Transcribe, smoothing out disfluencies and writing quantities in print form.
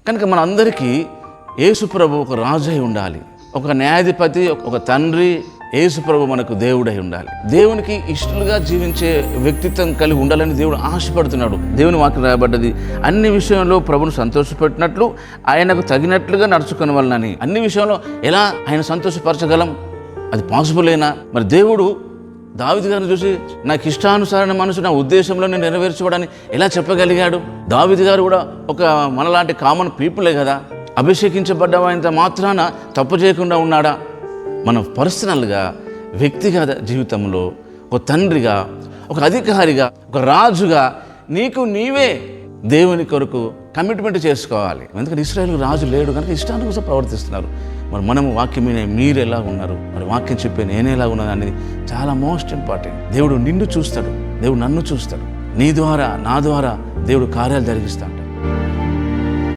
కనుక మనందరికీ యేసుప్రభు ఒక రాజు అయి ఉండాలి, ఒక న్యాయాధిపతి, ఒక తండ్రి. యేసుప్రభు మనకు దేవుడై ఉండాలి. దేవునికి ఇష్టలుగా జీవించే వ్యక్తిత్వం కలిగి ఉండాలని దేవుడు ఆశపడుతున్నాడు. దేవుని వాక్యం రాయబడ్డది, అన్ని విషయంలో ప్రభును సంతోషపెట్టినట్లు ఆయనకు తగినట్లుగా నడుచుకునే వలనని. అన్ని విషయంలో ఎలా ఆయన సంతోషపరచగలం? అది పాసిబులేనా? మరి దేవుడు దావీదు గారిని చూసి నాకు ఇష్టానుసారమైన మనసు నా ఉద్దేశంలో నేను నెరవేర్చబడని ఎలా చెప్పగలిగాడు? దావీదు గారు కూడా ఒక మనలాంటి కామన్ పీపులే కదా. అభిషేకించబడ్డవాయంత మాత్రాన తప్పు చేయకుండా ఉన్నాడా? మనం పర్సనల్గా వ్యక్తిగత జీవితంలో ఒక తండ్రిగా, ఒక అధికారిగా, ఒక రాజుగా నీకు నీవే దేవుని కొరకు కమిట్మెంట్ చేసుకోవాలి. ఎందుకంటే ఇశ్రాయేలుకు రాజు లేడు కనుక ఇష్టానుసారం ప్రవర్తిస్తున్నారు. మరి మనము వాక్యం మీద మీరు ఎలా ఉన్నారు, మరి వాక్యం చెప్పే నేను ఎలా ఉన్నాను అనేది చాలా మోస్ట్ ఇంపార్టెంట్. దేవుడు నిన్ను చూస్తాడు, దేవుడు నన్ను చూస్తాడు. నీ ద్వారా, నా ద్వారా దేవుడు కార్యాలు జరిగిస్తాడు.